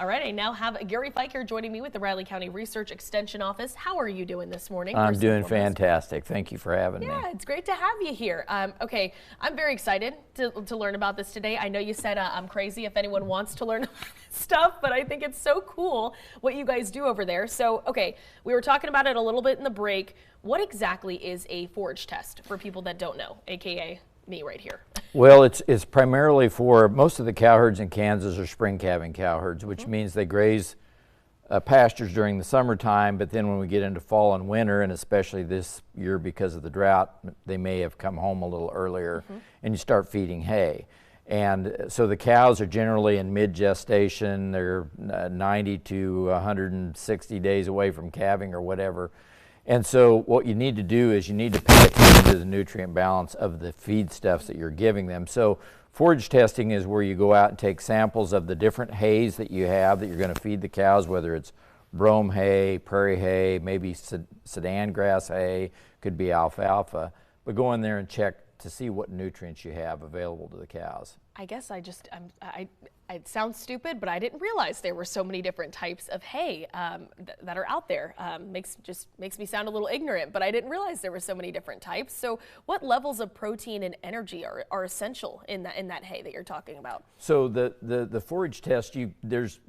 All right, I now have Gary Fike here joining me with the Riley County Research Extension Office. How are you doing this morning? I'm doing fantastic. Thank you for having me. Yeah, it's great to have you here. Okay, I'm very excited to learn about this today. I know you said I'm crazy if anyone wants to learn stuff, but I think it's so cool what you guys do over there. So, okay, we were talking about it a little bit in the break. What exactly is a forage test for people that don't know, aka me right here? Well, it's primarily for most of the cow herds in Kansas are spring calving cow herds, which means they graze pastures during the summertime, but then when we get into fall and winter, and especially this year because of the drought, they may have come home a little earlier, and you start feeding hay. And so the cows are generally in mid-gestation. They're 90 to 160 days away from calving or whatever. And so what you need to do is you need to pay attention to the nutrient balance of the feedstuffs that you're giving them. So forage testing is where you go out and take samples of the different hays that you have that you're going to feed the cows, whether it's brome hay, prairie hay, maybe Sudan grass hay, could be alfalfa. But go in there and check to see what nutrients you have available to the cows. I guess it sounds stupid, but I didn't realize there were so many different types of hay that are out there. Makes me sound a little ignorant, but I didn't realize there were so many different types. So what levels of protein and energy are essential in that hay that you're talking about? So the forage test, there's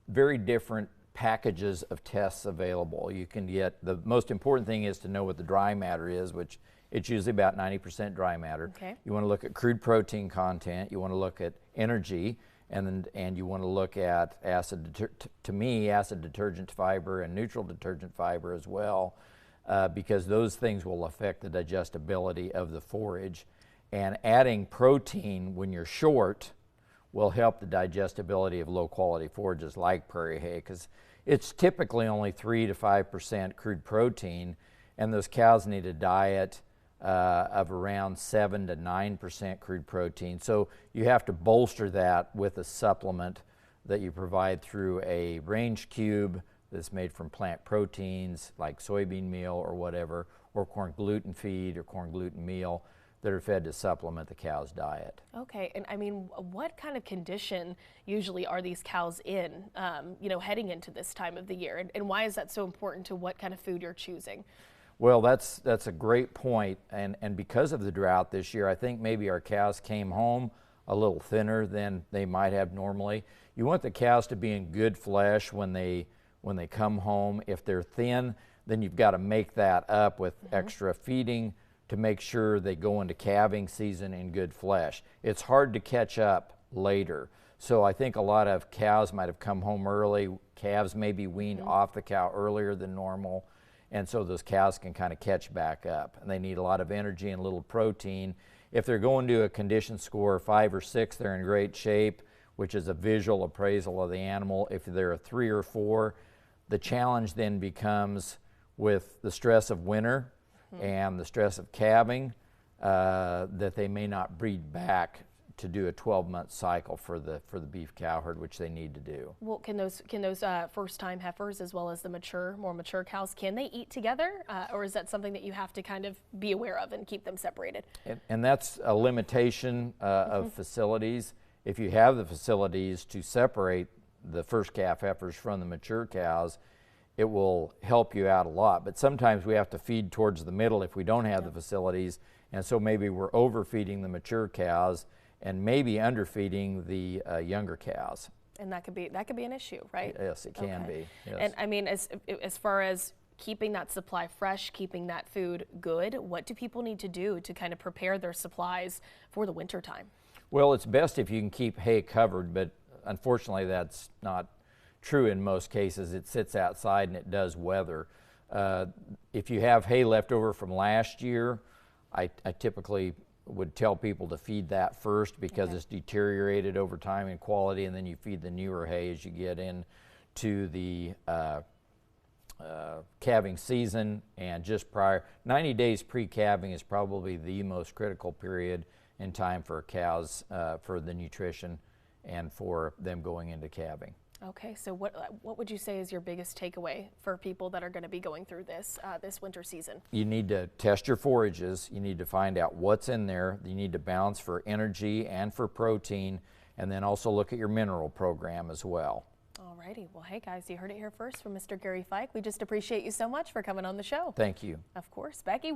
very different packages of tests available. You can get, the most important thing is to know what the dry matter is, which it's usually about 90% dry matter. Okay. You want to look at crude protein content. You want to look at energy, and you want to look at acid detergent fiber and neutral detergent fiber as well, because those things will affect the digestibility of the forage. And adding protein when you're short will help the digestibility of low quality forages like prairie hay, because it's typically only 3 to 5% crude protein, and those cows need a diet of around 7 to 9% crude protein. So you have to bolster that with a supplement that you provide through a range cube that's made from plant proteins like soybean meal or whatever, or corn gluten feed or corn gluten meal that are fed to supplement the cow's diet. Okay, and I mean, what kind of condition usually are these cows in, heading into this time of the year? And why is that so important to what kind of food you're choosing? Well, that's a great point, and because of the drought this year, I think maybe our cows came home a little thinner than they might have normally. You want the cows to be in good flesh when they come home. If they're thin, then you've got to make that up with extra feeding to make sure they go into calving season in good flesh. It's hard to catch up later. So I think a lot of cows might have come home early. Calves may be weaned off the cow earlier than normal. And so those cows can kind of catch back up. And they need a lot of energy and a little protein. If they're going to a condition score 5 or 6, they're in great shape, which is a visual appraisal of the animal. If they're a 3 or 4, the challenge then becomes with the stress of winter and the stress of calving, that they may not breed back to do a 12-month cycle for the beef cow herd, which they need to do. Well, can those first-time heifers as well as the more mature cows, can they eat together, or is that something that you have to kind of be aware of and keep them separated? And that's a limitation of facilities. If you have the facilities to separate the first calf heifers from the mature cows, it will help you out a lot. But sometimes we have to feed towards the middle if we don't have the facilities, and so maybe we're overfeeding the mature cows and maybe underfeeding the younger cows. And that could be an issue, right? Yes, it can be. Yes. And I mean, as far as keeping that supply fresh, keeping that food good, what do people need to do to kind of prepare their supplies for the winter time? Well, it's best if you can keep hay covered, but unfortunately that's not true in most cases. It sits outside and it does weather. If you have hay left over from last year, I typically would tell people to feed that first because it's deteriorated over time in quality, and then you feed the newer hay as you get into the calving season. And just 90 days pre-calving is probably the most critical period in time for cows, for the nutrition and for them going into calving. Okay, so what would you say is your biggest takeaway for people that are going to be going through this winter season? You need to test your forages. You need to find out what's in there. You need to balance for energy and for protein, and then also look at your mineral program as well. Alrighty, well, hey guys, you heard it here first from Mr. Gary Fike. We just appreciate you so much for coming on the show. Thank you. Of course, Becky.